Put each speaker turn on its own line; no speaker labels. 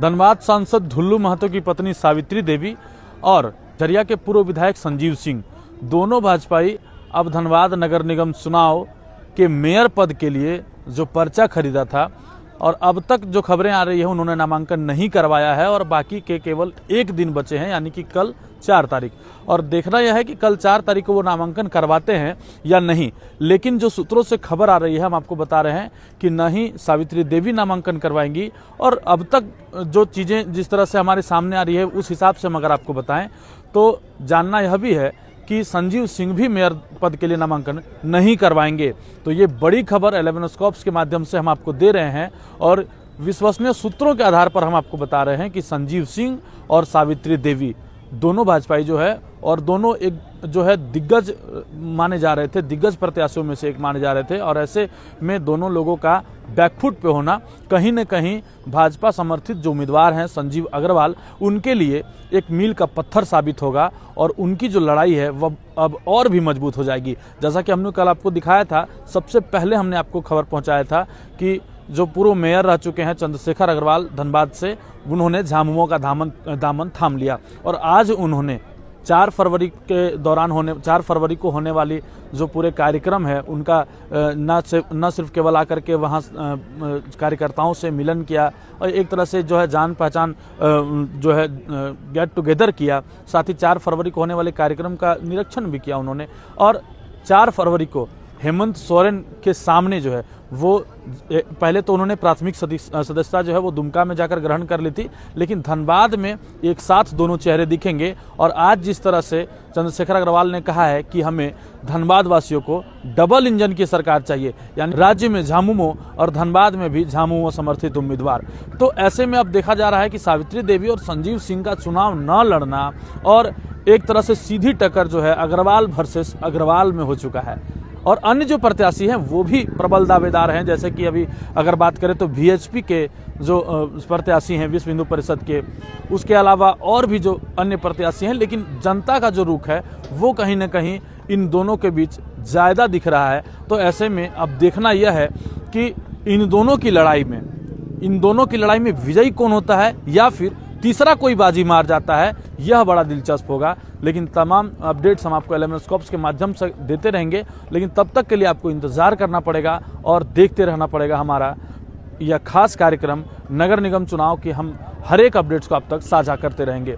धनबाद सांसद ढुल्लू महतो की पत्नी सावित्री देवी और झरिया के पूर्व विधायक संजीव सिंह दोनों भाजपाई अब धनबाद नगर निगम चुनाव के मेयर पद के लिए जो पर्चा खरीदा था और अब तक जो खबरें आ रही है उन्होंने नामांकन नहीं करवाया है और बाकी के केवल एक दिन बचे हैं, यानी कि कल 4 तारीख। और देखना यह है कि कल 4 तारीख को वो नामांकन करवाते हैं या नहीं। लेकिन जो सूत्रों से खबर आ रही है हम आपको बता रहे हैं कि न ही सावित्री देवी नामांकन करवाएंगी। और अब तक जो चीज़ें जिस तरह से हमारे सामने आ रही है उस हिसाब से हम अगर आपको बताएं तो जानना यह भी है कि संजीव सिंह भी मेयर पद के लिए नामांकन नहीं करवाएंगे। तो ये बड़ी खबर 11 स्कॉप्स के माध्यम से हम आपको दे रहे हैं और विश्वसनीय सूत्रों के आधार पर हम आपको बता रहे हैं कि संजीव सिंह और सावित्री देवी दोनों भाजपाई जो है और दोनों एक जो है दिग्गज माने जा रहे थे, दिग्गज प्रत्याशियों में से एक माने जा रहे थे। और ऐसे में दोनों लोगों का बैकफुट पे होना कहीं न कहीं भाजपा समर्थित जो उम्मीदवार हैं संजीव अग्रवाल, उनके लिए एक मील का पत्थर साबित होगा और उनकी जो लड़ाई है वह अब और भी मजबूत हो जाएगी। जैसा कि हमने कल आपको दिखाया था, सबसे पहले हमने आपको खबर पहुँचाया था कि जो पूर्व मेयर रह चुके हैं चंद्रशेखर अग्रवाल धनबाद से, उन्होंने झामुमो का दामन थाम लिया। और आज उन्होंने 4 फरवरी को होने वाली जो पूरे कार्यक्रम है उनका न सिर्फ केवल आकर के वहाँ कार्यकर्ताओं से मिलन किया और एक तरह से जो है जान पहचान जो है गेट टुगेदर किया, साथ ही 4 फरवरी को होने वाले कार्यक्रम का निरीक्षण भी किया उन्होंने। और 4 फरवरी को हेमंत सोरेन के सामने जो है वो पहले तो उन्होंने प्राथमिक सदस्यता जो है वो दुमका में जाकर ग्रहण कर ली थी, लेकिन धनबाद में एक साथ दोनों चेहरे दिखेंगे। और आज जिस तरह से चंद्रशेखर अग्रवाल ने कहा है कि हमें धनबाद वासियों को डबल इंजन की सरकार चाहिए, यानी राज्य में झामुमो और धनबाद में भी झामुमो समर्थित उम्मीदवार। तो ऐसे में अब देखा जा रहा है कि सावित्री देवी और संजीव सिंह का चुनाव न लड़ना और एक तरह से सीधी टक्कर जो है अग्रवाल वर्सेस अग्रवाल में हो चुका है। और अन्य जो प्रत्याशी हैं वो भी प्रबल दावेदार हैं, जैसे कि अभी अगर बात करें तो वीएचपी के जो प्रत्याशी हैं विश्व हिंदू परिषद के, उसके अलावा और भी जो अन्य प्रत्याशी हैं। लेकिन जनता का जो रुख है वो कहीं ना कहीं इन दोनों के बीच ज़्यादा दिख रहा है। तो ऐसे में अब देखना यह है कि इन दोनों की लड़ाई में विजयी कौन होता है या फिर तीसरा कोई बाजी मार जाता है, यह बड़ा दिलचस्प होगा। लेकिन तमाम अपडेट्स हम आपको 11 स्कॉप्स के माध्यम से देते रहेंगे, लेकिन तब तक के लिए आपको इंतज़ार करना पड़ेगा और देखते रहना पड़ेगा हमारा यह खास कार्यक्रम नगर निगम चुनाव की। हम हर एक अपडेट्स को आप तक साझा करते रहेंगे।